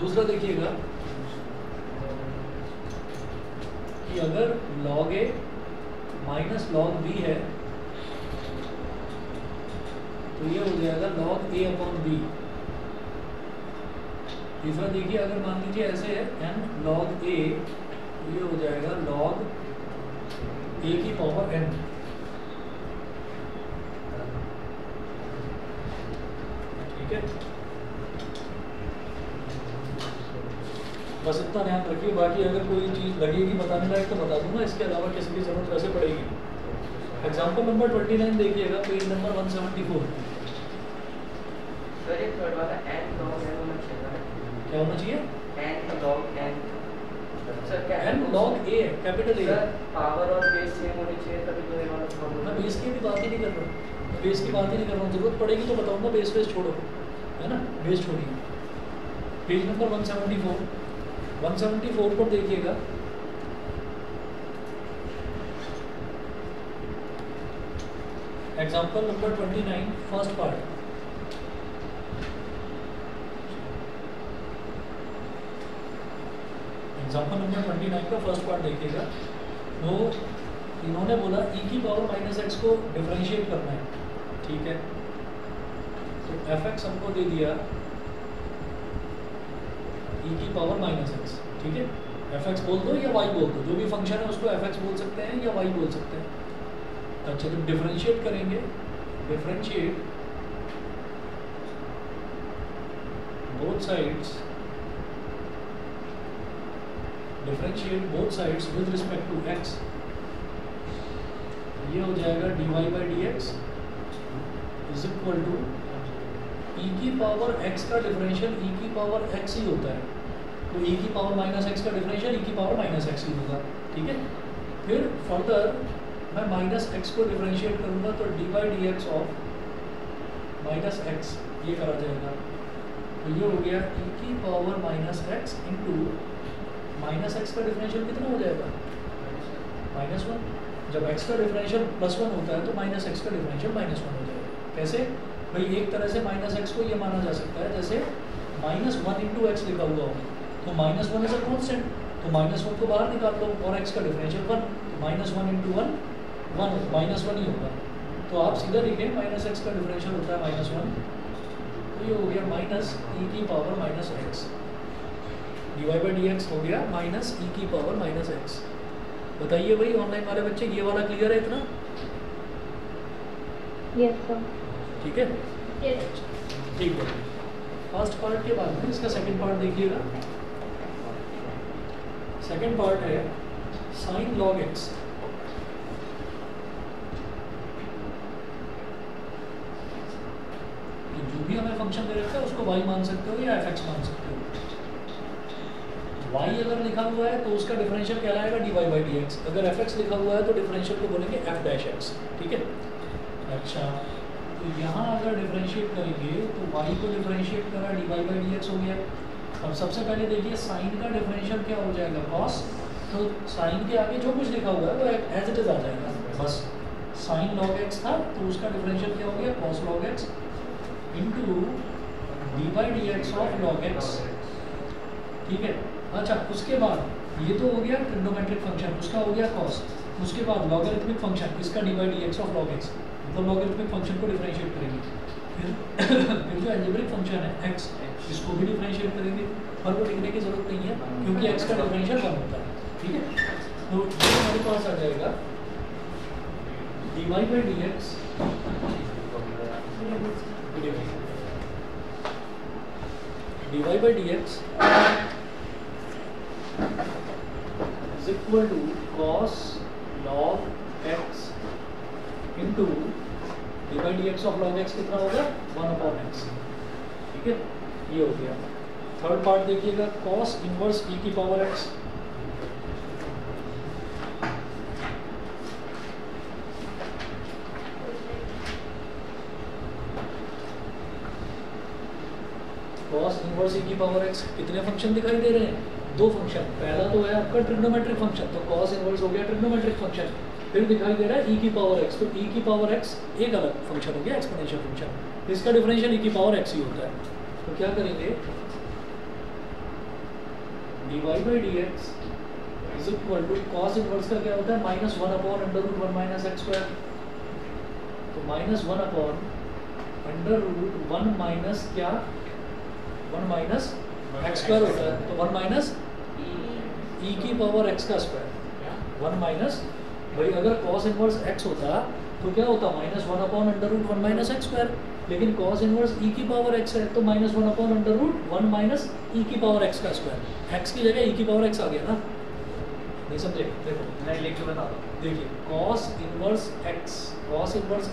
दूसरा देखिएगा कि अगर log a minus log b है तो ये हो जाएगा log a अपॉन b। तीसरा देखिए, अगर मान लीजिए ऐसे है n log a, तो ये हो जाएगा log a की पावर n। ठीक है, बस इतना ध्यान रखिए। बाकी अगर कोई चीज़ लगेगी बताने लायक तो बता दूंगा, इसके अलावा किसी की जरूरत वैसे पड़ेगी। एग्जाम्पल नंबर 29 देखिएगा, पेज नंबर 174। सर ये थर्ड वाला n log n होना चाहिए। क्या होना चाहिए? n log n। सर क्या n log a है, कैपिटल A। सर पावर और बेस सेम होनी चाहिए तभी तो ये वाला फॉर्मूला। मैं बेस की भी बात ही नहीं कर रहा हूँ, मैं बेस की बात ही नहीं कर रहा हूँ। जरूरत पड़ेगी तो बताऊंगा, बेस छोड़ो, है ना, बेस छोड़िए। पेज नंबर 174 पर देखिएगा, example number 29 first part. Example number 29 का फर्स्ट पार्ट देखिएगा। वो इन्होंने बोला e की पावर माइनस एक्स को डिफरेंशिएट करना है। ठीक है, तो एफ एक्स हमको दे दिया e की पावर माइनस एक्स। ठीक है, एफ एक्स बोल दो या y बोल दो, जो भी फंक्शन है उसको एफ एक्स बोल सकते हैं या y बोल सकते हैं। अच्छा, तो डिफरेंशिएट करेंगे, differentiate both sides, differentiate both sides with respect to x। ये हो जाएगा dy by D x is equal to e की पावर x का डिफरेंशियल e की पावर x ही होता है, तो e की पावर माइनस एक्स का डिफरेंशियल e की पावर माइनस एक्स ही होगा। ठीक है, फिर फर्दर मैं माइनस एक्स को डिफरेंशिएट करूंगा तो D by D x of minus x ये करा जाएगा। तो ये हो गया e की power minus x into minus x का डिफरेंशियल कितना हो जाएगा? -1। जब x का डिफरेंशियल +1 होता है तो माइनस एक्स का डिफरेंशियल -1 हो जाएगा। कैसे भाई? एक तरह से माइनस एक्स को ये माना जा सकता है जैसे -1 इंटू एक्स लिखा हुआ हो, तो -1 इज अ कांस्टेंट, तो -1 को बाहर निकाल लो और x का डिफरेंशियल 1, -1 इंटू 1 1 -1 ही होगा। तो आप सीधा लिखें माइनस एक्स का डिफरेंशियल होता है -1, तो ये हो गया माइनस e की power minus x, D Y by D x हो गया माइनस e की पावर माइनस एक्स। बताइए भाई ऑनलाइन वाले बच्चे, ये वाला क्लियर है इतना? Yes sir. ठीक है, यस। ठीक है। फर्स्ट पार्ट के बाद में इसका सेकंड पार्ट देखिएगा। सेकंड पार्ट है साइन लॉग एक्स। जो भी हमें फंक्शन दे रखा है उसको y मान सकते हो या f(x) मान सकते हो। y अगर लिखा हुआ है तो उसका डिफरेंशियल कहलाएगा dy बाई डी एक्स, अगर f(x) लिखा हुआ है तो डिफरेंशियल को बोलेंगे f'(x). ठीक है, अच्छा तो यहाँ अगर डिफरेंशिएट करेंगे तो y को डिफरेंशिएट करा dy बाई डी एक्स हो गया। अब सबसे पहले देखिए साइन का डिफरेंशियल क्या हो जाएगा? cos। तो साइन के आगे जो कुछ लिखा हुआ है वो एज इट इज आ जाएगा। बस साइन लॉग एक्स था तो उसका डिफरेंशियल क्या हो गया? cos log x into D by D x of log x. ठीक है, अच्छा उसके बाद ये तो हो गया ट्रिग्नोमेट्रिक फंक्शन, उसका हो गया cos। उसके बाद लॉगरिथमिक फंक्शन, इसका d by D x of log x, मतलब लॉगरिथमिक फंक्शन को डिफरेंशिएट करेंगे। फिर जो अलजेब्रिक फंक्शन है x, इसको भी डिफरेंशिएट करेंगे। और वो लिखने की जरूरत नहीं है क्योंकि x का डिफरेंशियल 1 होता है। ठीक है, तो ये हमारे पास आ जाएगा d Y by D x dy by dx is equal to cos log x into dy by dx of log x कितना होगा? 1/x। ठीक है, ये हो गया। थर्ड पार्ट देखिएगा, cos इनवर्स e की power x। cos inverse e की पावर x कितने फंक्शन दिखाई दे रहे हैं? 2 फंक्शन। पहला तो है आपका ट्रिग्नोमेट्रिक फंक्शन, तो cos इनवर्स हो गया ट्रिग्नोमेट्रिक फंक्शन। फिर दिखाई दे रहा है e की पावर x, तो e की पावर x एक अलग फंक्शन हो गया, एक्सपोनेंशियल फंक्शन। इसका डिफरेंशियल e की पावर x ही होता है। तो क्या करेंगे? D Y by D x is equal to cos inverse का क्या होता है minus one upon under root one minus x square. तो minus one upon under root one minus क्या वन माइनस एक्स स्क्वायर होता है। तो वन माइनस ई की पावर एक्स का स्क्वायर वन माइनस भाई अगर कॉस इनवर्स एक्स होता तो क्या होता minus one upon under root one minus x square. लेकिन कॉस इनवर्स ई की पावर एक्स है तो minus one upon under root one minus E की पावर एक्स का स्क्वायर। एक्स की जगह ई की पावर एक्स आ गया ना, नहीं समझे? देखो नहीं लिख के बता दो। देखिए कॉस इनवर्स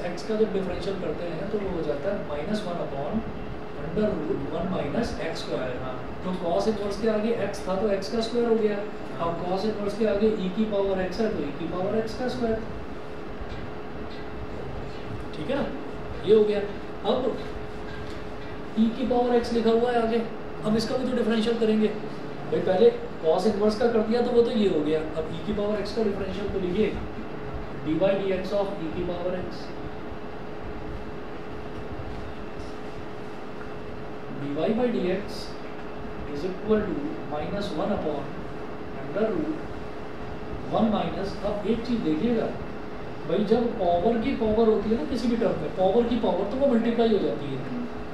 एक्स का जब डिफरेंशियल करते हैं तो वो हो जाता है minus one upon under root one minus x square. हाँ। तो कॉस इनवर्स के आगे एक्स था तो एक्स का स्क्वायर हो गया। अब कॉस इनवर्स के आगे ई की पावर एक्स है तो ई की पावर एक्स का स्क्वायर। ठीक है ना, ये हो गया। अब ई की पावर एक्स लिखा हुआ है आगे, अब इसका भी तो डिफरेंशियल करेंगे भाई। पहले कॉस इनवर्स का कर दिया तो वो तो ये हो गया। अब ई की पावर एक्स का डिफरेंशियल तो लिखिए D by D x of ई की power X D Y by D x is equal to minus one upon under root one minus. अब एक चीज देखिएगा भाई, जब पावर की पावर होती है ना किसी भी टर्म में, पावर की पावर तो वो मल्टीप्लाई हो जाती है।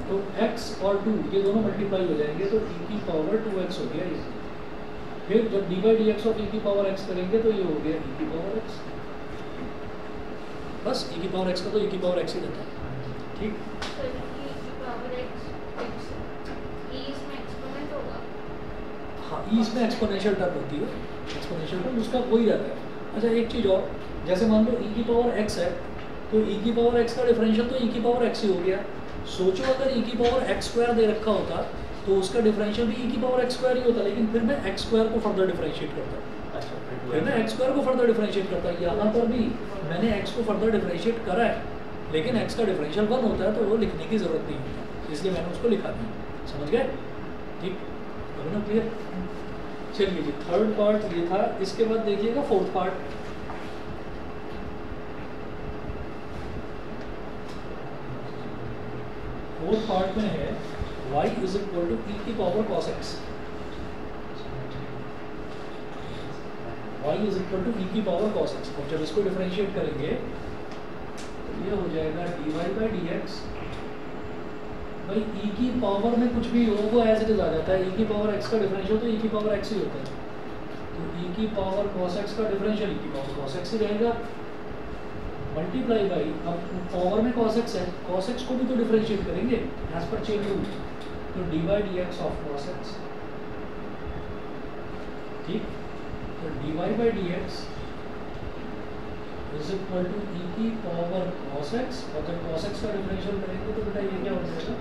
तो x और 2 ये दोनों मल्टीप्लाई हो जाएंगे तो e की पावर 2x हो गया ये। फिर जब D by D x of e की पावर x करेंगे तो ये हो गया e की पावर x। बस e की पावर x का तो e की पावर x ही रहता है। ठीक, हाँ e इसमें एक्सपोनेंशियल टर्म होती है, एक्सपोनेंशियल टर्म उसका वही रहता है। अच्छा एक चीज़ और, जैसे मान लो e की पावर x है तो e की पावर x का डिफरेंशियल तो e की पावर x ही हो गया। सोचो अगर e की पावर x स्क्वायर दे रखा होता तो उसका डिफरेंशियल भी e की पावर x स्क्वायर ही होता, लेकिन फिर मैं x स्क्वायर को फर्दर डिफरेंशिएट करता। अच्छा, फिर मैं x स्क्वायर को फर्दर डिफरेंशिएट करता। यहाँ पर भी मैंने x को फर्दर डिफरेंशिएट करा है, लेकिन x का डिफरेंशियल 1 होता है तो वो लिखने की जरूरत नहीं होती, इसलिए मैंने उसको लिखा दिया। समझ गए? ठीक, अभी ना क्लियर? चलिए जी, थर्ड पार्ट ये था। इसके बाद देखिएगा फोर्थ पार्ट। फोर्थ पार्ट में है y is equal to E की power cos x। y is equal to E की पावर cos x। और जब इसको डिफरेंशिएट करेंगे तो ये हो जाएगा dy बाई डी एक्स। भाई e की पावर में कुछ भी हो वो एज इट इज आ जाता है। e की पावर x का डिफरेंशियल तो e की पावर x ही होता है। तो e की पावर cos x का डिफरेंशियल e की पावर cos x ही रहेगा, मल्टीप्लाई बाई, अब पावर में cos x है, cos x को भी तो डिफरेंशिएट करेंगे एज पर चेन रूल, तो D by D x of cos x। ठीक, तो D Y by D x is equal to E की पावर cos x, और जब cos x का डिफरेंशियल करेंगे तो बेटा ये क्या हो जाएगा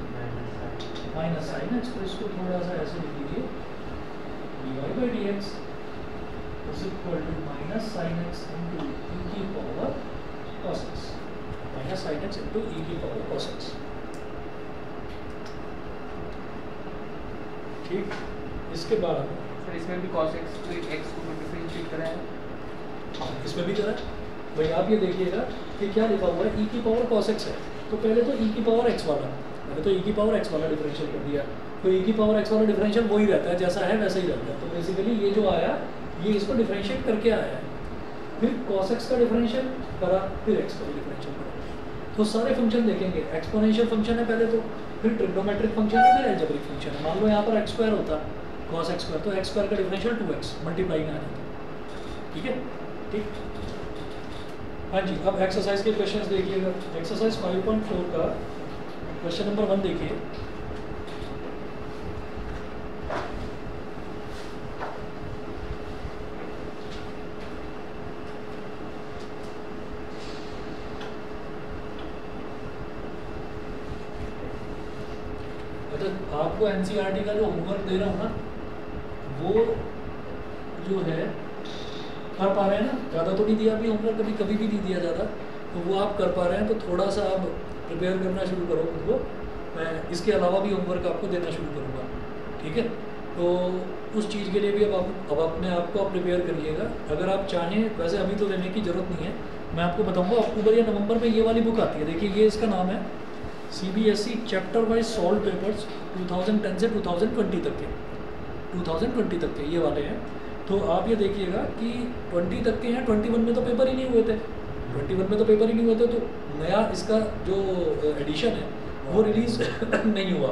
माइनस साइन x। तो इसको थोड़ा सा ऐसे लिख लीजिए, D Y by D x is equal to minus sine x into ई की power cos x, minus sine x into ई की पावर cos x। ठीक, इसके बाद सर इसमें भी cos x को x को डिफरेंशिएट करा है। हाँ, इसमें भी करा है भाई। आप ये देखिएगा कि क्या लिखा हुआ है, e की पावर cos x है तो पहले तो e की पावर x वाला, मैंने तो e की पावर x वाला डिफरेंशियल कर दिया। तो e की पावर x वाला डिफरेंशियल वही रहता है, जैसा है वैसा ही रहता है। तो बेसिकली ये जो आया ये इसको डिफरेंशिएट करके आया है। फिर cos x का डिफरेंशियल करा, फिर x का भी डिफरेंशियल करा। तो सारे फंक्शन देखेंगे, एक्सपोनेंशियल फंक्शन है पहले तो, फिर ट्रिग्नोमेट्रिक फंक्शन है, फिर अलजेब्रिक फंक्शन है। मान लो यहाँ पर x स्क्वायर होता cos x स्क्वायर, तो x स्क्वायर का डिफरेंशियल 2x मल्टीप्लाई में आ जाता। ठीक है, ठीक। हाँ जी, अब एक्सरसाइज के क्वेश्चंस देखिएगा। एक्सरसाइज 5.4 का क्वेश्चन नंबर 1 देखिए। अच्छा, आपको एनसीईआरटी का जो होमवर्क दे रहा हूँ ना वो जो है कर पा रहे हैं ना, ज़्यादा तो नहीं दिया अभी होमवर्क, कभी कभी भी नहीं दिया ज़्यादा, तो वो आप कर पा रहे हैं तो थोड़ा सा आप प्रिपेयर करना शुरू करो खुद को। मैं इसके अलावा भी होमवर्क आपको देना शुरू करूँगा, ठीक है? तो उस चीज़ के लिए भी अब अपने आप को आप प्रिपेयर करिएगा। अगर आप चाहें, वैसे अभी तो लेने की ज़रूरत नहीं है, मैं आपको बताऊँगा अक्टूबर या नवंबर में ये वाली बुक आती है। देखिए ये इसका नाम है CBSE chapter wise solve papers 2010 से 2020 तक के। 2020 तक के ये वाले हैं। तो आप ये देखिएगा कि 20 तक के हैं, 21 में तो पेपर ही नहीं हुए थे, 21 में तो पेपर ही नहीं हुए थे, तो नया इसका जो एडिशन है वो रिलीज़ नहीं हुआ,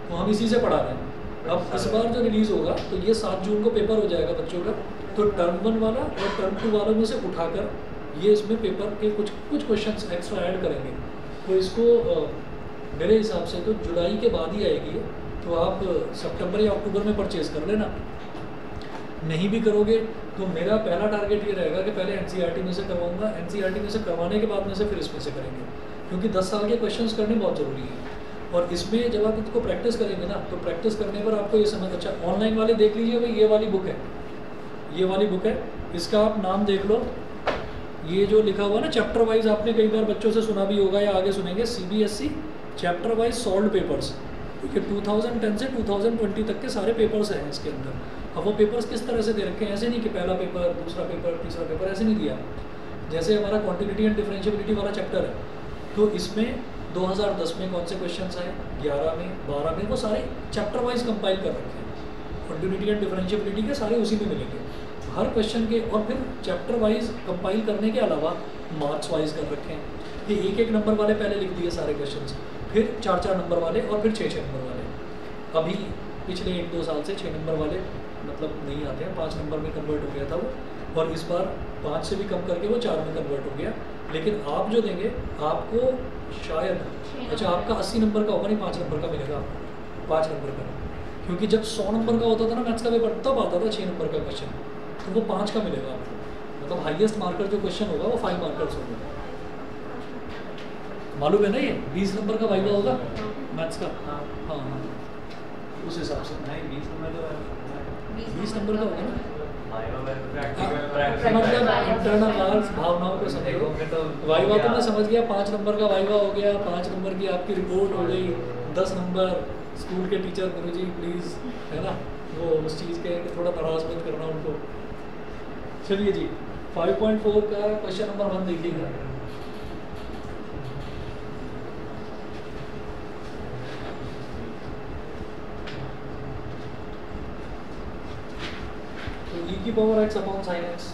तो हम इसी से पढ़ा रहे हैं। अब इस बार जो रिलीज़ होगा तो ये 7 जून को पेपर हो जाएगा बच्चों का, तो टर्म 1 वाला और टर्म 2 वालों में से उठाकर ये इसमें पेपर के कुछ क्वेश्चंस एक्स्ट्रा ऐड करेंगे। तो इसको मेरे हिसाब से तो जुलाई के बाद ही आएगी, तो आप सितंबर या अक्टूबर में परचेज़ कर लेना। नहीं भी करोगे तो मेरा पहला टारगेट ये रहेगा कि पहले एनसीईआरटी में से करवाऊंगा, एनसीईआरटी में से करवाने के बाद में से फिर इसमें से करेंगे, क्योंकि 10 साल के क्वेश्चंस करने बहुत ज़रूरी है। और इसमें जब आप इसको प्रैक्टिस करेंगे ना, तो प्रैक्टिस करने पर आपको ये समझ, अच्छा ऑनलाइन वाले देख लीजिए भाई, ये वाली बुक है, ये वाली बुक है, इसका आप नाम देख लो, ये जो लिखा हुआ ना चैप्टर वाइज, आपने कई बार बच्चों से सुना भी होगा या आगे सुनेंगे, CBSE chapter wise solved papers. ठीक है, 2010 से 2020 तक के सारे पेपर्स हैं इसके अंदर। अब वो पेपर्स किस तरह से दे रखे हैं, ऐसे नहीं कि पहला पेपर, दूसरा पेपर, तीसरा पेपर, ऐसे नहीं दिया। जैसे हमारा क्वांटिटी एंड डिफरेंशिएबिलिटी वाला चैप्टर है, तो इसमें 2010 में कौन से क्वेश्चंस आए, 11 में, 12 में, वो सारे चैप्टर वाइज कंपाइल कर रखे हैं। क्वांटिटी एंड डिफरेंशिएबिलिटी के सारे उसी में मिलेंगे हर क्वेश्चन के, और फिर चैप्टर वाइज कंपाइल करने के अलावा मार्क्स वाइज कर रखे हैं। ये एक नंबर वाले पहले लिख दिए सारे क्वेश्चन, फिर 4 नंबर वाले, और फिर 6 नंबर वाले। अभी पिछले 1-2 साल से 6 नंबर वाले मतलब नहीं आते हैं, 5 नंबर में कन्वर्ट हो गया था वो, और इस बार 5 से भी कम करके वो 4 में कन्वर्ट हो गया। लेकिन आप जो देंगे आपको शायद, अच्छा आपका 80 नंबर का होगा, नहीं 5 नंबर का मिलेगा आपको, 5 नंबर का, क्योंकि जब 100 नंबर का होता था ना मैथ्स का पेपर, तब आता था 6 नंबर का क्वेश्चन, तो वो 5 का मिलेगा आपको। मतलब हाईएस्ट मार्कर जो क्वेश्चन होगा वो 5 मार्कर्स होगा। मालूम है ना, ये 20 नंबर का वाइवा होगा मैथ्स का। हाँ हाँ, उस हिसाब से 20 नंबर का होगा ना, मतलब इंटरनल मार्क्स, भावनाओं को समझो। वाइवा तो मैं समझ गया, 5 नंबर का वाइवा हो गया, 5 नंबर की आपकी रिपोर्ट हो गई, 10 नंबर स्कूल के टीचर गुरुजी प्लीज़, है ना, वो उस चीज़ के थोड़ा नाराज मत करना उनको। चलिए जी, 5.4 का क्वेश्चन नंबर 1 देखिएगा। e की power x upon sine x,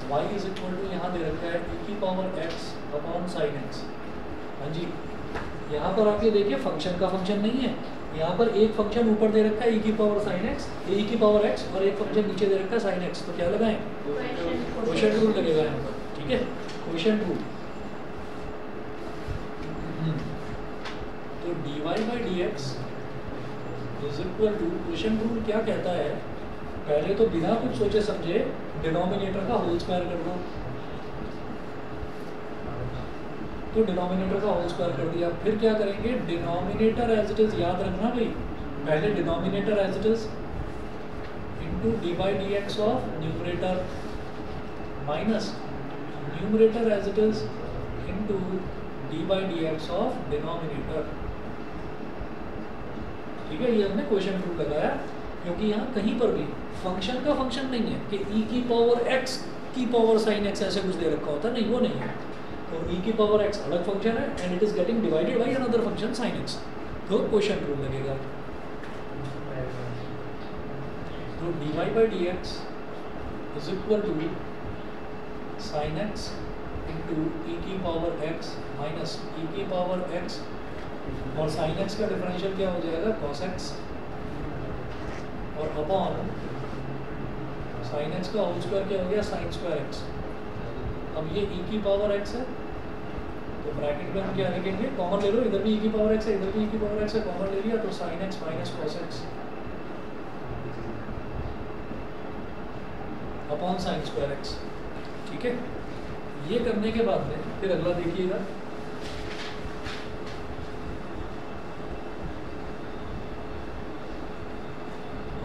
y is equal to, यहाँ दे रखा है e की power x upon sine x। हाँ जी, यहाँ पर आप ये देखिए फंक्शन का फंक्शन नहीं है, यहाँ पर एक फंक्शन ऊपर दे रखा है e की पावर साइन x, e की पावर x, और एक फंक्शन नीचे दे रखा है साइन x। तो क्या लगाएं, क्वोशिएंट रूल लगेगा यहाँ पर। ठीक है, क्वोशिएंट रूल। तो dy by dx is equal to, quotient rule क्या कहता है, पहले तो बिना कुछ सोचे समझे डिनोमिनेटर का होल स्क्वायर कर दो, तो डिनोमिनेटर का होल स्क्वायर कर दिया। फिर क्या करेंगे, डिनोमिनेटर एज इट इज, याद रखना भाई, पहले denominator as it is into d by D x of numerator minus numerator as it is into d by D x of denominator. ठीक है, ये हमने क्वोशिएंट रूल लगाया, क्योंकि यहाँ कहीं पर भी फंक्शन का फंक्शन नहीं है कि e की पावर x की पावर साइन x ऐसे कुछ दे रखा होता, नहीं, वो नहीं है। तो e की पावर x अलग फंक्शन है and it is getting divided by another function sin x, तो क्वोशिएंट रूल लगेगा। तो dy by dx is equal to sin x into e की पावर x माइनस e की पावर x, और sin x का differential क्या हो जाएगा, cos x, और अपॉन sin x का होल स्क्वायर क्या हो गया, sin स्क्वायर x। अब ये e की पावर x है, तो ब्रैकेट में हम क्या लिखेंगे, कॉमन ले लो, इधर भी e की पावर x है, इधर भी e की पावर x है, कॉमन ले लिया, तो sin x minus cos x upon sin square x। ठीक है, ये करने के बाद में फिर अगला देखिएगा,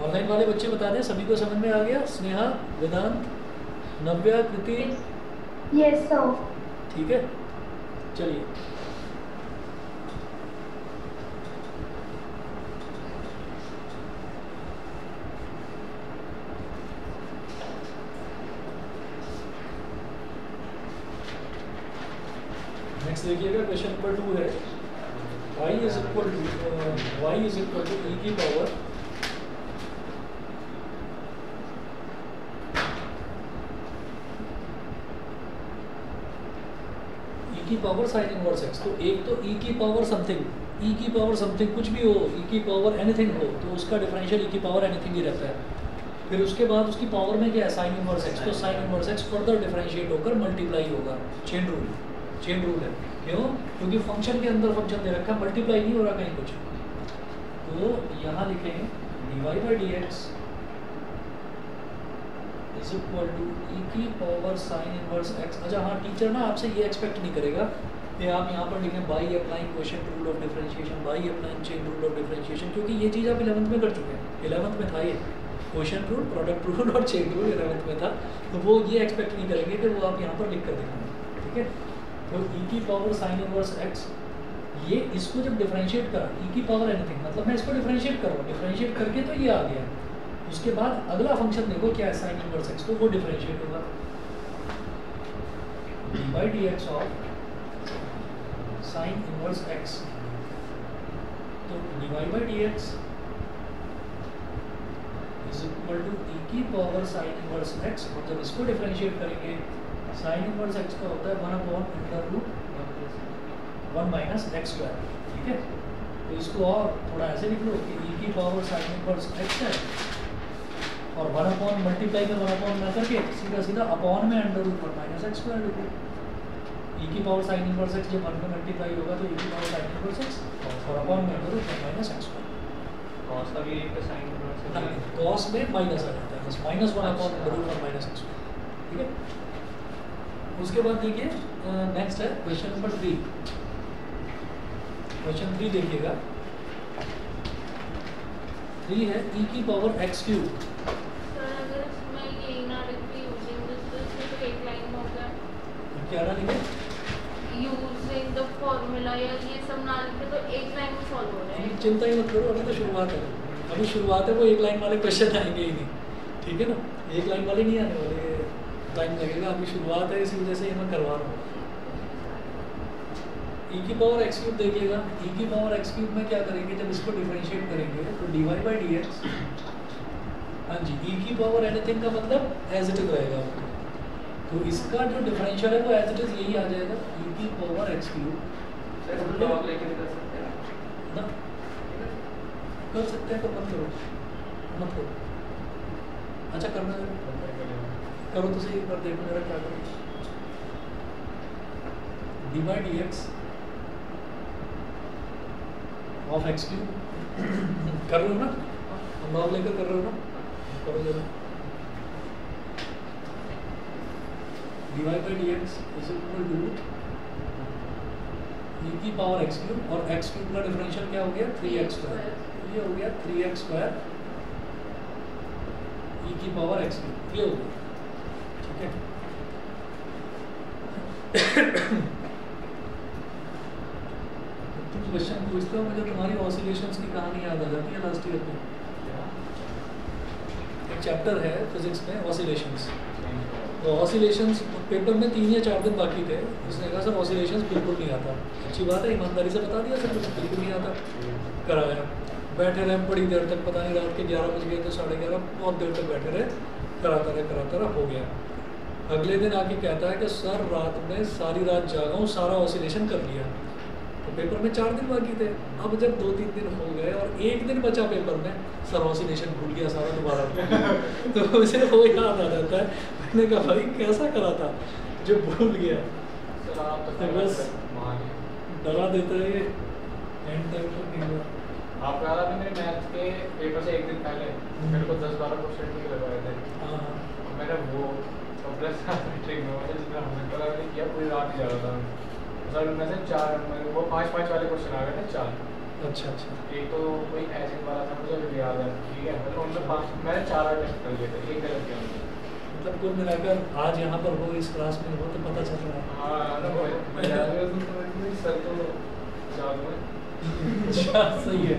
ऑनलाइन वाले बच्चे बता दें, सभी को समझ में आ गया, स्नेहा, वेदांत, नव्या, कृति? Yes sir. ठीक है, चलिए। नेक्स्ट देखिएगा, क्वेश्चन नंबर 2 है, y is equal to e की पावर की पावर साइन इनवर्स एक्स। तो एक तो e की पावर समथिंग कुछ भी हो, e की पावर एनीथिंग हो, तो उसका डिफरेंशियल e की पावर एनीथिंग ही रहता है। फिर उसके बाद उसकी पावर में क्या है, साइन इनवर्स एक्स। तो sign inverse x further differentiate होकर मल्टीप्लाई होगा। चेन रूल है। क्यों? क्योंकि फंक्शन के अंदर फंक्शन दे रखा है, मल्टीप्लाई नहीं हो रहा कहीं कुछ। तो यहाँ लिखें dy/dx is equal to e की पावर साइन इनवर्स एक्स। अच्छा हाँ, टीचर ना आपसे ये एक्सपेक्ट नहीं करेगा कि आप यहाँ पर लिखें by applying quotient rule of differentiation, by applying chain rule of differentiation, क्योंकि ये चीज़ आप 11th में कर चुके हैं। 11th में था ये क्वोशिएंट रूल, प्रोडक्ट रूल और चेन रूल 11th में था। तो वो ये एक्सपेक्ट नहीं करेंगे कि वो आप यहाँ पर लिख कर दिखाएंगे। ठीक है, तो e की पावर साइन इनवर्स एक्स, ये इसको जब डिफरेंशिएट करा, e की पावर एनीथिंग, मतलब मैं इसको डिफरेंशिएट कर रहा हूँ, डिफरेंशिएट करके तो ये आ गया। उसके बाद अगला फंक्शन देखो क्या है, साइन इनवर्स एक्स, तो वो डिफरेंशिएट होगा dy/dx of sine inverse x. तो dy/dx is equal to e की पावर साइन इनवर्स एक्स, और जब इसको डिफरेंशिएट करेंगे, साइन इनवर्स एक्स का होता है 1/√1 माइनस एक्स स्क्वायर। ठीक है, तो इसको और थोड़ा ऐसे लिख लो कि e की पावर साइन इनवर्स एक्स है, और 1 मल्टीप्लाई में 1 ना करके सीधा अपॉन में √1 माइनस एक्स स्क्वायर लिखो। e की पावर साइन इनवर्स एक्स जब 1 में मल्टीप्लाई होगा तो e की पावर साइन इनवर्स एक्स, और अपॉन में √1 माइनस एक्स स्क्वायर। कॉस का भी एक साइन इनवर्स, कॉस में माइनस आ जाता है, बस -1/√1 माइनस एक्स स्क्वायर। ठीक है, उसके बाद देखिए नेक्स्ट है क्वेश्चन नंबर 3। क्वेश्चन 3 देखिएगा, 3 है e की पावर x क्यूब। सर अगर इसमें ये ना लिखी यूजिंग दिस तो इसमें तो एक लाइन में होगा। क्या ना लिखे, यूजिंग द फॉर्मूला, या ये सब ना लिखे तो एक लाइन में सॉल्व हो रहा है। चिंता ही मत करो, अभी तो शुरुआत है, अभी शुरुआत है, वो एक लाइन वाले क्वेश्चन आएंगे ही नहीं। ठीक है ना, एक लाइन वाले नहीं आने वाले, टाइम लगेगा, अभी शुरुआत है, इसी वजह से मैं करवा रहा हूँ। e की पावर x क्यूब देखिएगा, e की पावर x क्यूब में क्या करेंगे, जब इसको डिफरेंशिएट करेंगे तो dy/dx, हाँ जी, e की पावर एनीथिंग का मतलब एज इट इज रहेगा। तो इसका जो डिफरेंशियल है वो एज इट इज यही आ जाएगा, e की पावर x क्यूब। सर हम लॉग लेके भी कर सकते हैं ना, कर सकते हैं, तो मत करो। अच्छा करना करो तो सही, पर देखो जरा क्या करो। dy/dx ऑफ x क्यूब कर रहे हो ना, हम लॉग लेकर कर रहे हो ना, करो जरा। dy/dx is equal to e की पावर x क्यूब, और x क्यूब का डिफरेंशियल क्या हो गया, 3x स्क्वायर। ये हो गया 3x स्क्वायर e की पावर x क्यूब, ये हो गया। ठीक है, तुम क्वेश्चन पूछते हो, मुझे तुम्हारी ऑसिलेशंस की कहानी याद आ जाती है लास्ट ईयर में। एक चैप्टर है फिजिक्स में ऑसिलेशंस, तो ऑसिलेशंस पेपर में 3 या 4 दिन बाकी थे, उसने कहा सर ऑसिलेशंस बिल्कुल नहीं आता। अच्छी बात है, ईमानदारी से बता दिया सर बिल्कुल नहीं आता, कराया। बैठे रहे बड़ी देर तक, पता नहीं रात के 11 बज गए तो 11:30, बहुत देर तक बैठे रहे, कराता रहा, हो गया। अगले दिन आके कहता है कि सर रात में सारी रात जागा हूँ, सारा ऑसिलेशन कर लिया। तो पेपर में 4 दिन बाकी थे, अब जब 2-3 दिन हो गए और 1 दिन बचा पेपर में, सर ऑसिलेशन भूल गया सारा दोबारा। तो उसे वो याद आ जाता है, मैंने कहा भाई कैसा करा था जो भूल गया। सर आप तो बस डरा देता है, एंड टाइम पर नहीं हुआ। आपको याद है मेरे मैथ के पेपर से 1 दिन पहले मेरे को 10-12 क्वेश्चन ठीक लगवाए थे। हाँ, मैंने वो प्लस ट्रिक में मुझे जितना हमने पता मैंने किया, पूरी रात ही जा रहा था सर। उनमें से 4 वो 5-5 वाले क्वेश्चन आ गए थे, 4। अच्छा। एक तो कोई ऐसे वाला था, मुझे अभी याद है। ठीक है, मतलब उनमें 5 मैंने 4 अटेम्प्ट कर लिए थे, एक गलत किया मुझे। मतलब कुल मिलाकर आज यहाँ पर हो, इस क्लास में हो, तो पता चल रहा है। हाँ, मैं याद है तो सर तो जादू है। अच्छा, सही है।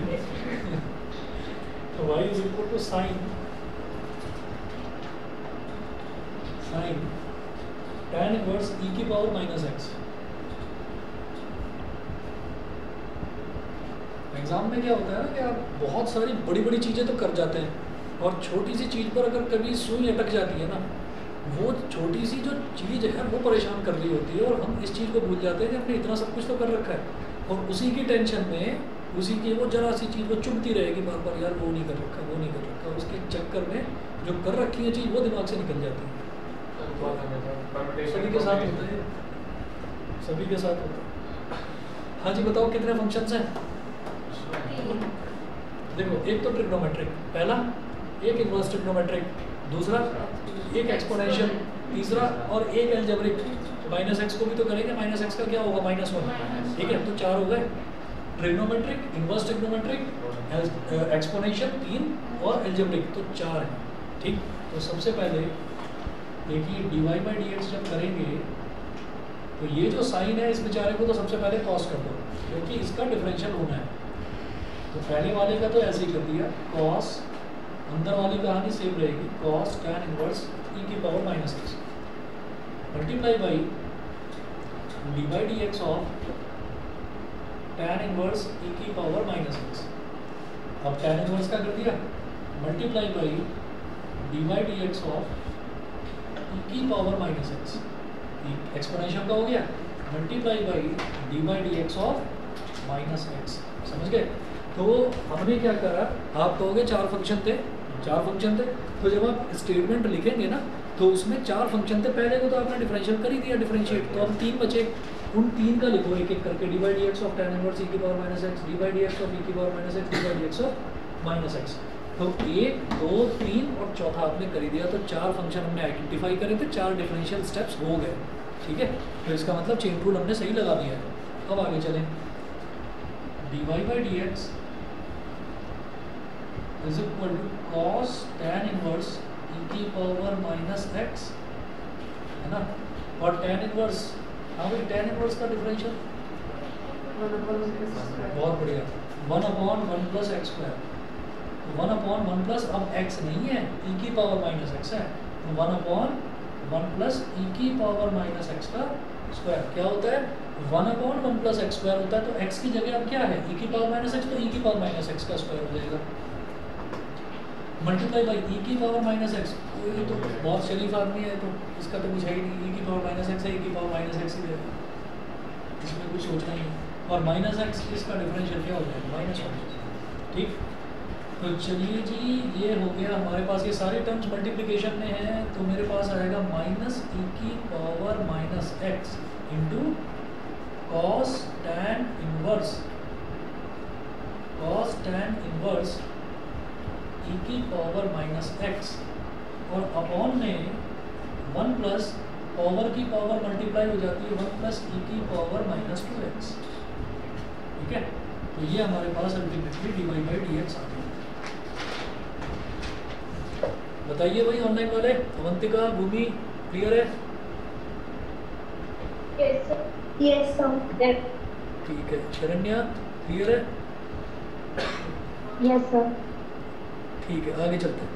तो y is equal to sine tan inverse e की पावर माइनस एक्स। एग्ज़ाम में क्या होता है ना कि आप बहुत सारी बड़ी बड़ी चीज़ें तो कर जाते हैं और छोटी सी चीज़ पर अगर कभी सुई अटक जाती है ना, वो छोटी सी जो चीज़ है वो परेशान कर रही होती है और हम इस चीज़ को भूल जाते हैं कि हमने इतना सब कुछ तो कर रखा है, और उसी की टेंशन में उसी की वो जरा सी चीज़ वो चुभती रहेगी बार बार, यार वो नहीं कर रखा, वो नहीं कर रखा, उसके चक्कर में जो कर रखी है चीज़ वो दिमाग से निकल जाती है। सभी के साथ होता है, सभी के साथ होता है। हाँ जी बताओ कितने फंक्शंस हैं? देखो एक तो ट्रिग्नोमेट्रिक, पहला एक इनवर्स ट्रिग्नोमेट्रिक, दूसरा एक एक्सपोनेंशियल, तीसरा और एक एल्जेब्रिक। माइनस एक्स को भी तो करेंगे, माइनस एक्स का क्या होगा? -1। ठीक है, तो 4 हो गए। ट्रिग्नोमेट्रिक, इनवर्स ट्रिग्नोमेट्रिक, एक्सपोनेंशियल 3 और एल्जेब्रिक, तो 4 है। ठीक, तो सबसे पहले देखिए dy/dx जब करेंगे तो ये जो साइन है इस बेचारे को तो सबसे पहले कॉस कर दो, क्योंकि इसका डिफरेंशियल होना है। तो पहले वाले का तो ऐसे ही कर दिया कॉस, अंदर वाली कहानी सेम रहेगी, cos tan inverse e⁻⁻x multiply by dy/dx of tan inverse e⁻⁻x। अब tan इनवर्स का कर दिया multiply by dy/dx of e⁻⁻x, exponential का हो गया, multiply by dy/dx of -x। समझ गए? तो हमने क्या करा, आप कहोगे 4 फंक्शन थे, 4 फंक्शन थे, तो जब आप स्टेटमेंट लिखेंगे ना तो उसमें 4 फंक्शन थे, पहले को तो आपने डिफरेंशियल कर ही दिया, डिफरेंशिएट, तो अब 3 बचे, उन 3 का लिखो एक एक करके, dy/dx of tan inverse e⁻⁻x, dy/dx of e⁻⁻x, dy/dx of -x। तो 1, 2, 3 और चौथा आपने कर ही दिया, तो 4 फंक्शन हमने आइडेंटिफाई करे थे, 4 डिफरेंशियल स्टेप्स हो गए। ठीक है, तो इसका मतलब चेन रूल हमने सही लगा दिया है। अब आगे चलें, dy/dx is equal to cos tan inverse e⁻⁻x, है ना, और tan इनवर्स, हाँ भाई tan इनवर्स का डिफरेंशियल बहुत बढ़िया, 1/1 + x², 1/1 प्लस, अब x नहीं है e⁻⁻x है, तो 1/1 + e⁻⁻x का स्क्वायर क्या होता है? 1/1 + x² होता है, तो x की जगह अब क्या है? e⁻⁻x, तो e⁻⁻x का स्क्वायर हो जाएगा, मल्टीप्लाई बाई e⁻⁻x। ये तो बहुत शरीफ आदमी है, तो इसका तो कुछ है ही नहीं, e⁻⁻x है, e⁻⁻x ही है, इसमें कुछ सोचना ही नहीं, और -x इसका डिफरेंशियल क्या हो जाएगा? -1। ठीक, तो चलिए जी, ये हो गया हमारे पास, ये सारे टर्म्स मल्टीप्लिकेशन में हैं, तो मेरे पास आएगा -e⁻⁻x into cos tan inverse e⁻⁻x, और अपॉन में 1 प्लस पावर की पावर मल्टीप्लाई हो जाती है 1 + e⁻⁻2x। ठीक है, तो ये हमारे पास अल्टीमेटली dy/dx आ गया। बताइए भाई ऑनलाइन वाले, अवंतिका, भूमि, क्लियर है? Yes sir. ठीक है, शरण्या क्लियर है? Yes sir. ठीक है, आगे चलते हैं।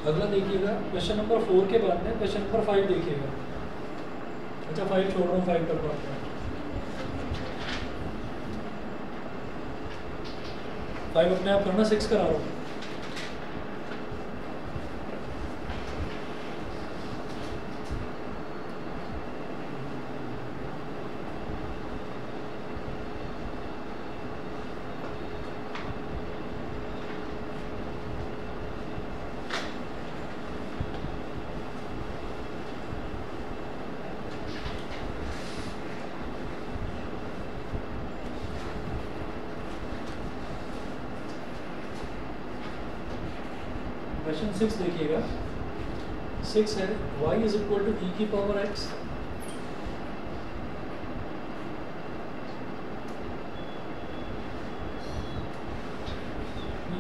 अगला देखिएगा क्वेश्चन नंबर 4 के बाद में क्वेश्चन नंबर 5 देखिएगा। अच्छा 5 छोड़ रहा हूँ, 5 कर पाते हैं, 5 अपने आप करना, 6 करा रहा हूँ। क्वेश्चन 6 देखिएगा, 6 है y = e⁻x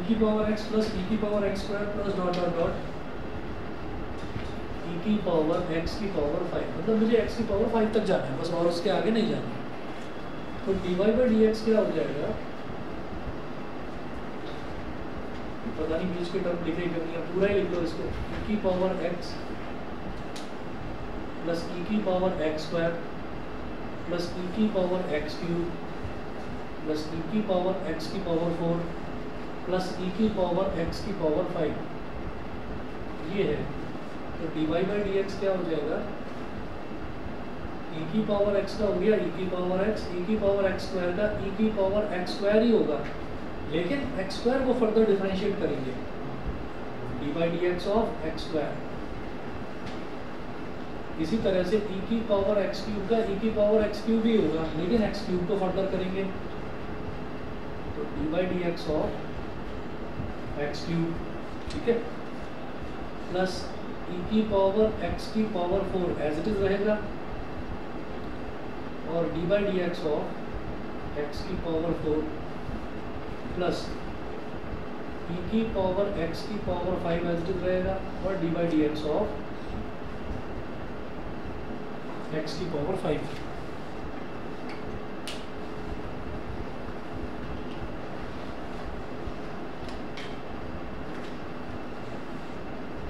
e⁻x plus e⁻x² plus dot dot dot e⁻x की पावर 5, मतलब मुझे x की पावर 5 तक जाना है बस, और उसके आगे नहीं जाना। तो dy/dx क्या हो जाएगा? पता नहीं बीच के टर्म लिखे क्यों नहीं है, पूरा ही लिख लो इसको, e⁻x plus e⁻x² plus e⁻x³ plus ई की पावर एक्स की पावर 4 प्लस ई की पावर एक्स की पावर 5, ये है। तो dy बाई डी एक्स क्या हो जाएगा, e की पावर x का हो गया e की पावर x, e की पावर x स्क्वायर का e की पावर x स्क्वायर ही होगा, लेकिन x स्क्वायर को फर्दर डिफरेंशिएट करेंगे, D by D x of x square. इसी तरह से e की पावर x क्यूब का e की पावर x क्यूब ही होगा, लेकिन x क्यूब को फर्दर करेंगे, तो D by D x of x cube, ठीक है, प्लस e की पावर x की पावर 4 एज इट इज रहेगा, और D by D x of x की पावर 4 प्लस ई की पावर एक्स की पावर 5 एज इट इज रहेगा, और D by D x of x की पावर 5।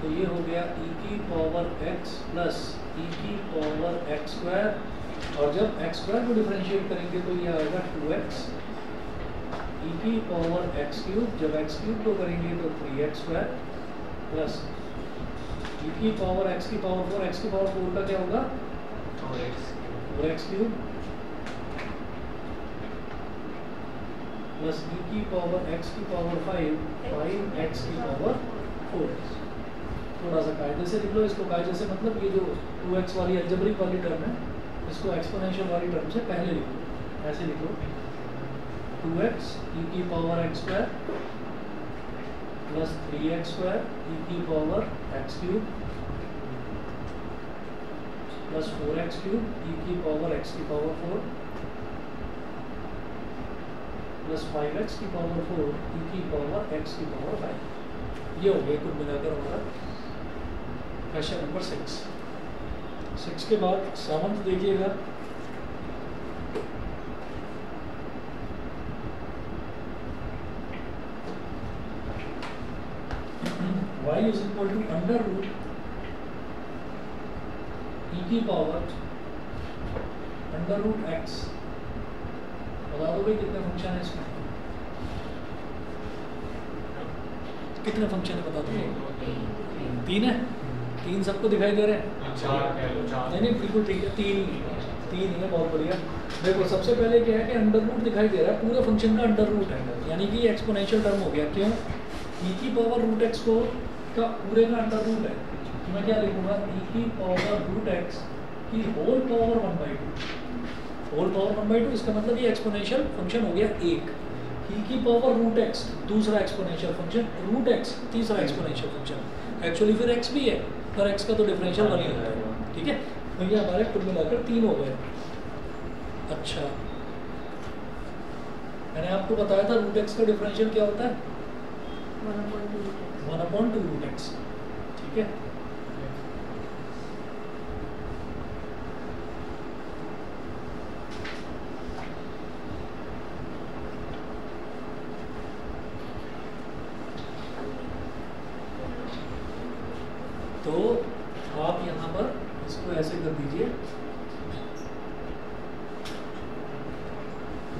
तो ये हो गया e की पावर x प्लस e की पावर एक्स स्क्वायर, और जब एक्स स्क्वायर को डिफरेंशिएट करेंगे तो ये आएगा 2x ई की पावर एक्स क्यूब, जब एक्स क्यूब को करेंगे तो 3x स्क्वायर प्लस ई की पावर एक्स की पावर 4, एक्स की पावर 4 का क्या होगा 4x क्यूब प्लस ई की पावर एक्स की पावर 5x की पावर 4। थोड़ा सा कायदे से लिख लो इसको, कायदे से मतलब ये जो 2x वाली अलजेब्रिक वाली टर्म है इसको एक्सपोनेंशियल वाली टर्म से पहले लिख लो, ऐसे लिख लो 2x ई की power X square plus 3x square E की power X cube plus 4x cube E की पावर एक्स की पावर 4 प्लस 5x की पावर 4 ई की पावर एक्स की पावर 5। ये हो गया कुल मिलाकर हमारा क्वेश्चन नंबर 6 के बाद 7th देखिएगा, y is equal to under root ई की पावर अंडर रूट एक्स। बता दो भाई कितने फंक्शन है इसमें, कितने फंक्शन है बता दो। 3 है, 3 सबको दिखाई दे रहे हैं, नहीं बिल्कुल ठीक है, 3 ही है, बहुत बढ़िया। देखो सबसे पहले क्या है कि अंडर रूट दिखाई दे रहा है, पूरे फंक्शन का अंडर रूट है, यानी कि एक्सपोनेंशियल टर्म हो गया। क्यों, ई की पावर रूट एक्स को का पूरे का अंडर रूट है, तो मैं क्या लिखूंगा ई की पावर रूट एक्स की होल पावर 1/2, होल पावर 1/2, इसका मतलब ये एक्सपोनेंशियल फंक्शन हो गया एक। ई की पावर रूट एक्स दूसरा एक्सपोनेंशियल फंक्शन, रूट एक्स तीसरा एक्सपोनेंशियल फंक्शन, एक्चुअली फिर एक्स भी है पर एक्स का तो डिफरेंशियल वन ही होता है, ठीक है। तो ये हमारे कुल मिलाकर 3 हो गए। अच्छा, मैंने आपको बताया था रूट एक्स का डिफरेंशियल क्या होता है 1/2 रूट एक्स, ठीक है। तो आप यहाँ पर इसको ऐसे कर दीजिए,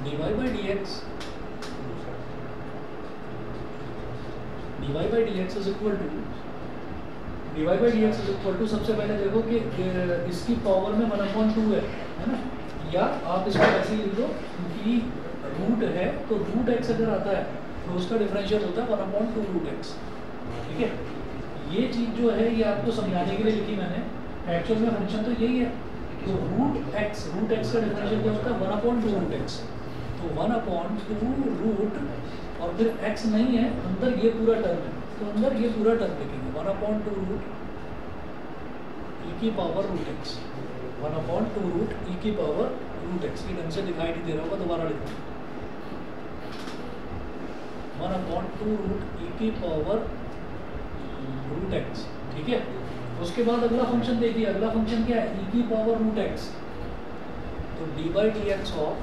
dy by D x is equal to, सबसे पहले देखो कि इसकी पावर में 1/2 है ना, या आप इसको ऐसे ही लिख दो कि रूट है तो रूट एक्स अगर आता है तो उसका डिफरेंशियल होता है 1/2 रूट एक्स, ठीक है। ये चीज़ जो है ये आपको समझाने के लिए लिखी मैंने, एक्चुअल में फंक्शन तो यही है। तो रूट एक्स का डिफरेंशियल क्या होता है 1/2 रूट एक्स, तो 1/2 रूट और फिर एक्स नहीं है अंदर, ये पूरा टर्म है तो अंदर ये पूरा टर्म लिखेंगे 1/2 रूट ई की पावर रूट एक्स, 1/2 रूट ई की पावर रूट एक्स। ये ढंग से दिखाई नहीं दे रहा होगा, दोबारा लिखो 1/2 रूट ई की पावर रूट एक्स, ठीक है। उसके बाद अगला फंक्शन देखिए, अगला फंक्शन क्या है ई की पावर रूट एक्स, तो D by D x of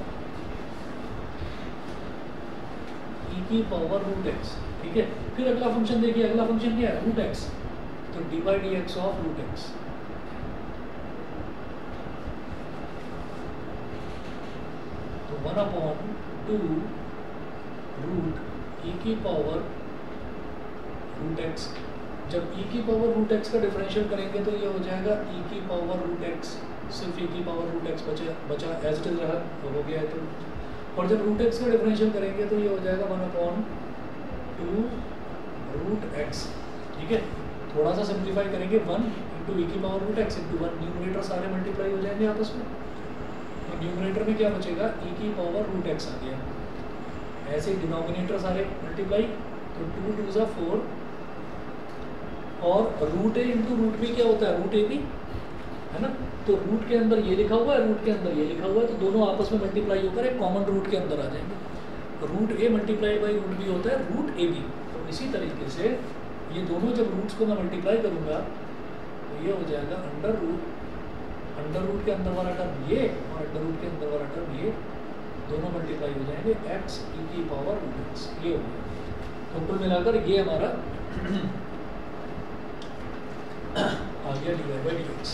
ई की पावर रूट एक्स, ठीक है। फिर अगला फंक्शन देखिए, अगला फंक्शन क्या है रूट एक्स, तो D by D x of root x, तो 1/2 इंटू रूट ई की पावर रूट एक्स। जब e की पावर रूट एक्स का डिफरेंशियल करेंगे तो ये हो जाएगा e की पावर रूट एक्स, सिर्फ e की पावर रूट एक्स बचा एज इट इज रहा, हो गया है तो। और जब रूट एक्स का डिफरेंशियल करेंगे तो ये हो जाएगा 1/2 रूट एक्स। ठीक है, थोड़ा सा सिंप्लीफाई करेंगे 1 इंटू ई की power root x into 1, numerator सारे मल्टीप्लाई हो जाएंगे आपस में। तो न्यूमरेटर में क्या बचेगा, e की पावर रूट एक्स आ गया। ऐसे डिनोमिनेटर सारे मल्टीप्लाई, तो 2 2 ज़ा 4 और रूट ए इंटू रूट बी क्या होता है, रूट ए बी है ना। तो रूट के अंदर ये लिखा हुआ है, रूट के अंदर ये लिखा हुआ है, तो दोनों आपस में मल्टीप्लाई होकर एक कॉमन रूट के अंदर आ जाएंगे। Root a multiply by root b होता है रूट ए बी। तो इसी तरीके से ये दोनों जब रूट्स को मैं मल्टीप्लाई करूँगा तो ये हो जाएगा अंडर रूट के अंदर वाला टर्म ये और अंडर रूट के अंदर वाला टर्म ये, दोनों मल्टीप्लाई हो जाएंगे एक्स ई की पावर रूट एक्स, ये हो गया। तो कुल मिलाकर ये हमारा आ गया डिवाइड बाई डी एक्स।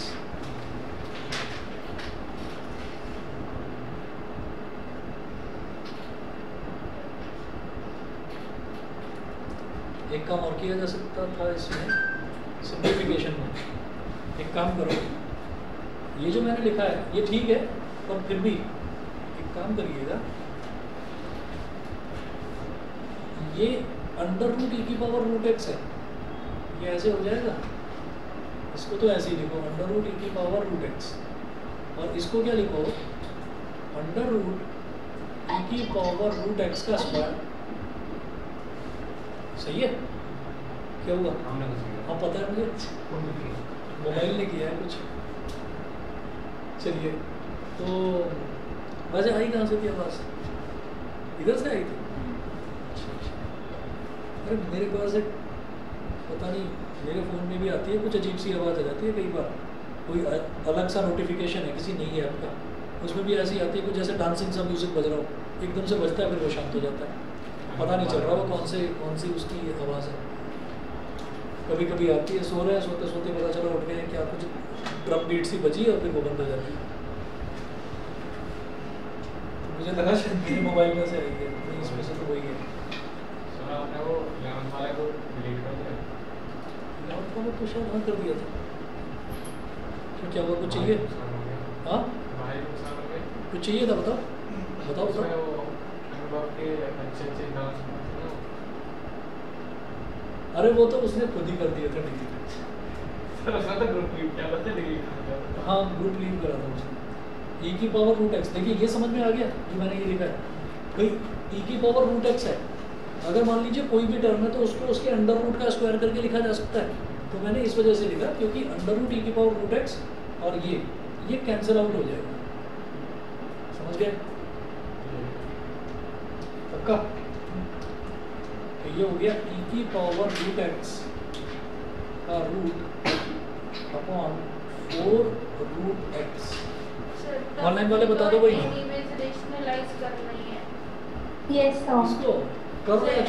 एक काम और किया जा सकता था इसमें सिंप्लीफिकेशन में। एक काम करो, ये जो मैंने लिखा है ये ठीक है, पर फिर भी एक काम करिएगा, ये अंडर रूट ई की पावर रूट एक्स है, ये ऐसे हो जाएगा। इसको तो ऐसे ही लिखो अंडर रूट ई की पावर रूट एक्स, और इसको क्या लिखो अंडर रूट ई की पावर रूट एक्स का स्क्वायर। सही है? क्या हुआ? हाँ पता है मुझे, मोबाइल ने किया है कुछ। चलिए, तो वैसे आई कहाँ से थी आवाज़? इधर से आई थी? अरे मेरे पास एक पता नहीं, मेरे फ़ोन में भी आती है कुछ अजीब सी आवाज़ आ जाती है कई बार, कोई अलग सा नोटिफिकेशन है किसी नई ऐप का, उसमें भी ऐसी आती है कुछ जैसे डांसिंग सा म्यूज़िक बज रहा हो, एकदम से बजता है फिर वो शांत हो जाता है, पता नहीं चल रहा वो कौन सी उसकी आवाज़ है। कभी कभी आती है, सो रहे हैं, सोते सोते पता चला उठ गए क्या कुछ ड्रम बीट सी बजी और फिर वो बंद हो जाती है। मुझे लगा शायद मेरे मोबाइल में से आई है, नहीं इसमें से तो वही है। सर आपने वो 11 वाले को डिलीट कर दिया? 11 वाला तो शायद हाँ कर दिया था। तो क्या हुआ, कुछ चाहिए? हाँ कुछ चाहिए था, बताओ बताओ बताओ। के अच्छे डांस थे ना, अरे वो तो उसने खुद ही कर दिया था डिलीट। सर उसने तो ग्रुप लीव किया था, डिलीट कर दिया। हाँ ग्रुप लीव करा था उसने। ई की पावर रूट एक्स, देखिए ये समझ में आ गया जो मैंने ये लिखा है भाई, ई की पावर रूट एक्स है। अगर मान लीजिए कोई भी टर्म है तो उसको उसके अंडर रूट का स्क्वायर करके लिखा जा सकता है, तो मैंने इस वजह से लिखा क्योंकि अंडर रूट ई की पावर रूट एक्स और ये कैंसिल आउट हो जाएगा। समझ गए? पक्का? तो ये हो गया ई की पावर रूट एक्स का root upon 4 root x. Online वाले बता दो भाई। एनीवेज रेशनलाइज करना ही है। Yes sir. इसको कर दो या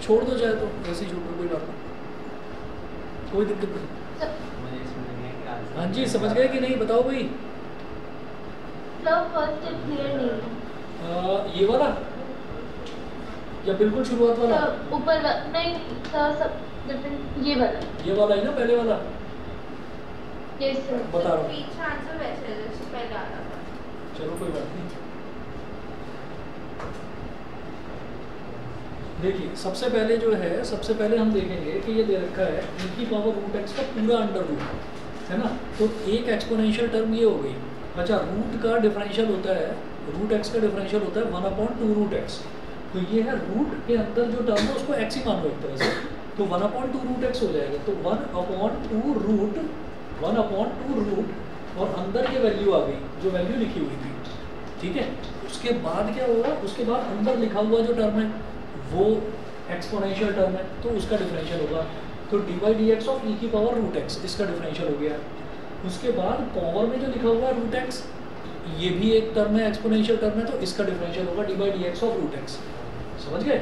छोड़ दो, चाहे तो ऐसे ही छोड़ दो, कोई बात नहीं, कोई दिक्कत नहीं। हाँ जी समझ गए कि नहीं, बताओ भाई। सर फर्स्ट स्टेप क्लियर नहीं है। ये वाला या बिल्कुल शुरुआत वाला? ऊपर नहीं सर, सब डिफरेंट। ये वाला ही ना, पहले वाला। Yes sir. बता रहा हूँ, पीछे आंसर वैसे है जैसे पहले आ रहा था। चलो कोई बात नहीं। देखिए सबसे पहले हम देखेंगे कि ये दे रखा है ई की पावर रूट एक्स का पूरा अंडर रूट है ना, तो एक एक्सपोनेंशियल टर्म ये हो गई। अच्छा, रूट का डिफरेंशियल होता है, रूट एक्स का डिफरेंशियल होता है 1/2 रूट एक्स। तो ये है रूट के अंदर जो टर्म है उसको एक्स ही मान लो एक तरह से, तो 1/2 रूट एक्स हो जाएगा। तो 1/2 रूट और अंदर ये वैल्यू आ गई जो वैल्यू लिखी हुई थी। ठीक है, उसके बाद क्या होगा, उसके बाद अंदर लिखा हुआ जो टर्म है वो एक्सपोनेंशियल टर्म है, तो उसका डिफरेंशियल होगा। तो dy/dx ऑफ ई की पावर रूट एक्स, इसका डिफरेंशियल हो गया। उसके बाद पावर में जो लिखा हुआ है रूट एक्स, ये भी एक टर्म है, एक्सपोनेंशियल टर्म है, तो इसका डिफरेंशियल होगा dy/dx ऑफ रूट एक्स। समझ गए?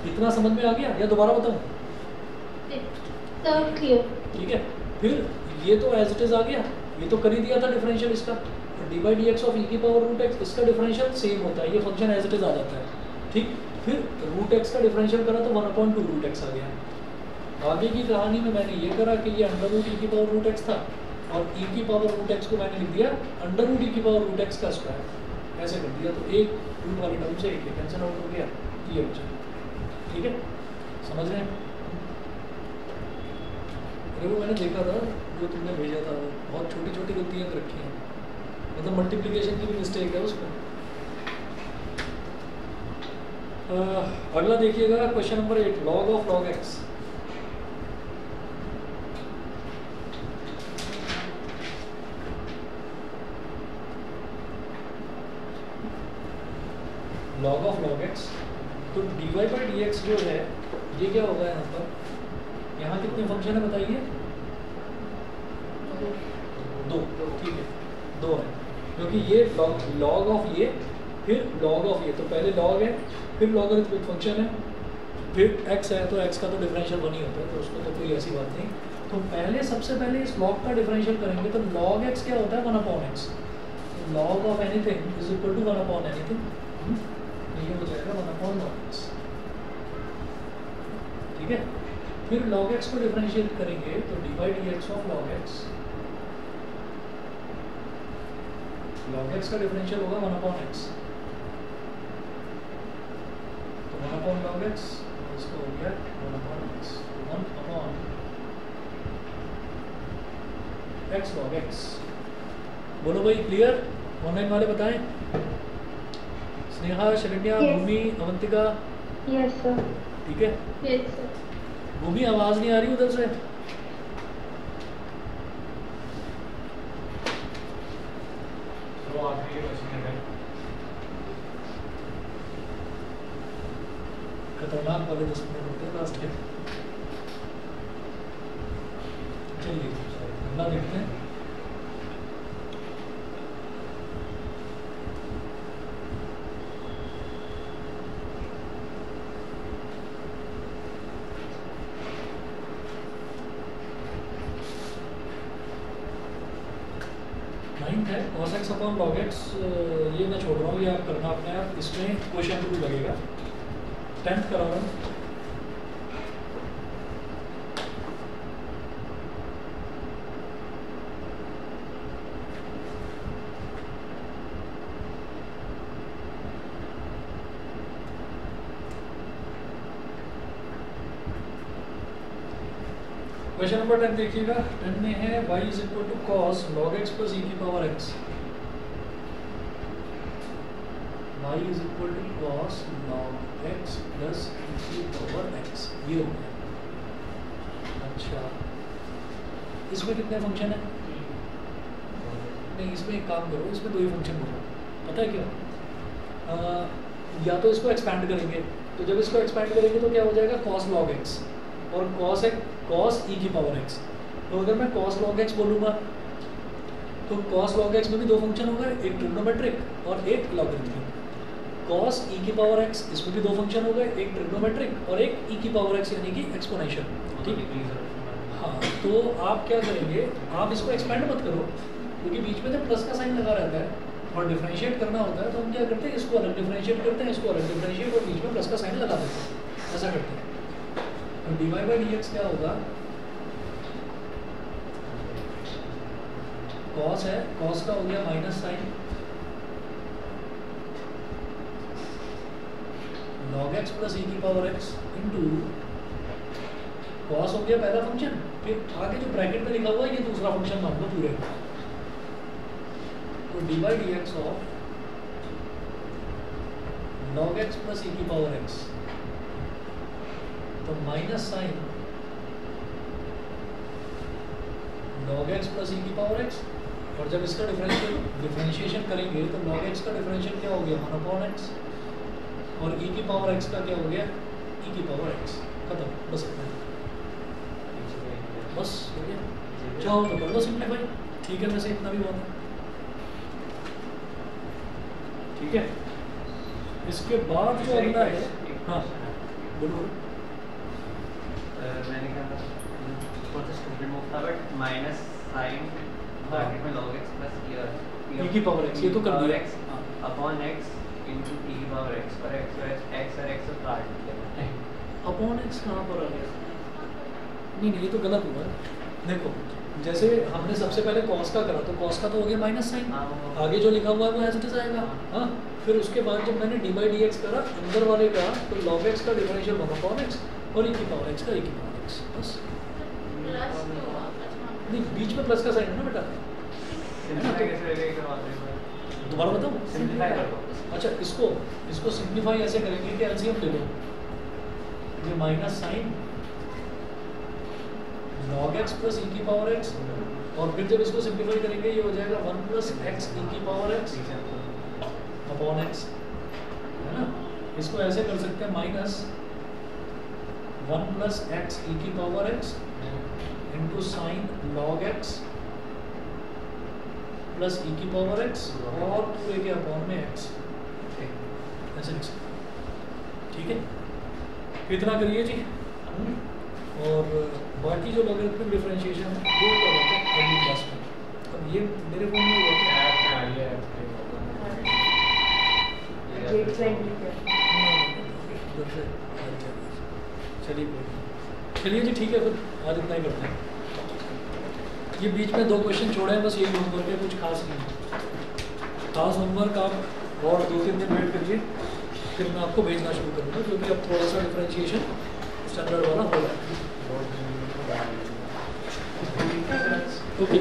इतना समझ में आ गया या दोबारा बताऊं? Sir clear. ठीक है, फिर ये तो एज इट इज आ गया, ये तो कर ही दिया था डिफरेंशियल इसका। D by D x of ई की पावर रूट एक्स, इसका डिफरेंशियल सेम होता है, ये फंक्शन एज इट इज आ जाता है, ठीक। फिर रूट एक्स का डिफरेंशियल करा तो 1/2 रूट एक्स आ गया। आगे की कहानी में मैंने ये करा कि ये अंडर रूट ई की पावर रूट एक्स था और ई की पावर रूट एक्स को मैंने लिख दिया अंडर रूट ई की पावर रूट एक्स का स्क्वायर, ऐसे कर दिया। तो एक रूट वाली टर्म से एक कैंसिल आउट हो गया, ये बचा, ठीक है, समझ रहे हैं? अरे वो मैंने देखा था जो तुमने भेजा था, बहुत छोटी छोटी गलतियाँ रखी हैं, मतलब मल्टीप्लिकेशन की भी मिस्टेक है उसमें। अगला देखिएगा question number 8, log of log x. Log of log x, तो dy बाई डी एक्स जो है ये क्या होगा यहाँ पर, यहाँ कितने फंक्शन है बताइए? 2, ठीक है 2 है, क्योंकि ये लॉग ऑफ ये फिर लॉग ऑफ ये, तो पहले लॉग है फिर लॉगरिथमिक फंक्शन है फिर x है, तो x का तो डिफरेंशियल 1 ही होता है, तो उसको तो कोई ऐसी बात नहीं। तो पहले सबसे पहले इस लॉग का डिफरेंशियल करेंगे, तो log x क्या होता है 1/x, log of anything is equal to 1/anything, ये हो जाएगा 1/log x, ठीक है। फिर log x को डिफरेंशिएट करेंगे तो D by D x of log x, log x का डिफरेंशियल होगा 1/x, तो 1/log x, इसको हो गया 1/x, 1/x log x। बोलो भाई क्लियर? ऑनलाइन वाले बताएं, स्नेहा, शरण्या, Yes. भूमि, अवंतिका, यस सर। ठीक है। Yes sir. भूमि आवाज नहीं आ रही उधर से? वो आखिरी क्वेश्चन है, खतरनाक वाले 10 मिनट होते हैं लास्ट के। चलिए अगला देखते हैं। नाइन्थ है cos x upon log x, ये मैं छोड़ रहा हूँ, ये आप करना अपने आप, इसमें क्वेश्चन टू लगेगा, 10th करा रहा हूँ। क्वेश्चन नंबर 10 देखिएगा, 10 में है y is equal to cos log x plus e की power x, y is equal to cos log x plus e की पावर x, ये हो गया। अच्छा, इसमें कितने फंक्शन है? नहीं, इसमें एक काम करो, इसमें 2 ही फंक्शन बोलो, पता है क्यों? या तो इसको एक्सपैंड करेंगे, तो जब इसको एक्सपैंड करेंगे तो क्या हो जाएगा cos log x, और cos e की पावर x, तो अगर मैं cos log x बोलूँगा तो cos log x में भी 2 फंक्शन होगा, एक ट्रिग्नोमेट्रिक और एक लॉगरिथमिक। cos e की पावर x, इसमें भी 2 फंक्शन होगा, एक ट्रिग्नोमेट्रिक और एक e की पावर x यानी कि एक्सपोनेंशियल, ठीक। हाँ, तो आप क्या करेंगे, आप इसको एक्सपेंड मत करो, क्योंकि बीच में जब प्लस का साइन लगा रहता है और डिफरेंशिएट करना होता है, तो हम क्या करते हैं, इसको अलग डिफरेंशिएट करते हैं, इसको अलग डिफरेंशिएट और बीच में प्लस का साइन लगा देते हैं, ऐसा करते हैं। तो dy बाई डी एक्स क्या होगा, cos है, cos का हो गया minus sine log x plus e की पावर x इंटू cos हो गया पहला फंक्शन, फिर आगे जो ब्रैकेट में लिखा हुआ है ये दूसरा फंक्शन मान लो पूरे, तो dy by D x of log x plus e की पावर x, तो minus sine log x plus e की पावर x, और जब इसका डिफरेंशिएशन करेंगे तो log x का डिफरेंशियल क्या हो गया 1/x, और e की पावर x का क्या हो गया e की पावर x, खत्म, बस इतना, बस हो गया। चाहो तो कर लो सिंप्लीफाई, ठीक है, वैसे इतना भी बहुत है, ठीक है। इसके बाद जो अगला है, हाँ बोलो। मैंने कहा प्रोसेस कंप्लीट था, बट माइनस साइन ब्रैकेट में log x plus e e की पावर x, ये तो कर दिया x upon x into e की पावर x और x और x काट देना। अपॉन x कहाँ पर आ गया? नहीं ये तो गलत हुआ। देखो जैसे हमने सबसे पहले cos का करा तो cos का तो हो गया माइनस साइन, आगे जो लिखा हुआ है वो एज इट इज आएगा। हाँ फिर उसके बाद जब मैंने डी बाई डी एक्स करा अंदर वाले का तो log x का डिफरेंशियल 1 अपॉन x और e की पावर x का e की पावर x, बस। प्लस क्यों हुआ? नहीं बीच में प्लस का साइन है ना बेटा। सिंपलीफाई कैसे करेंगे करवाते हैं? दोबारा बताओ। सिंपलीफाई कर दो। अच्छा इसको सिंप्लीफाई ऐसे करेंगे कि एलसीएम ले लो, ये minus sine log x plus e की पावर x और फिर जब इसको सिंप्लीफाई करेंगे ये हो जाएगा 1 प्लस x e की पावर x अपॉन x, है ना। इसको ऐसे कर सकते हैं माइनस 1 प्लस x e की power x into sine log x plus e की पावर x और पूरे के अपॉन में x, ऐसे लिख सकते, ठीक है। इतना करिए जी। और बाकी जो लॉगरिथमिक डिफरेंशिएशन है वो करवाते हैं अगली क्लास में। अब ये मेरे फोन में हुआ था, ऐप में आ रही है चलिए जी ठीक है, फिर आज इतना ही करते हैं। ये बीच में 2 क्वेश्चन छोड़े हैं, बस यही होमवर्क है, कुछ खास नहीं है। खास होमवर्क आप और 2-3 दिन वेट करिए, फिर मैं आपको भेजना शुरू करूँगा क्योंकि अब थोड़ा सा डिफरेंशिएशन स्टैंडर्ड वाला हो रहा है। ओके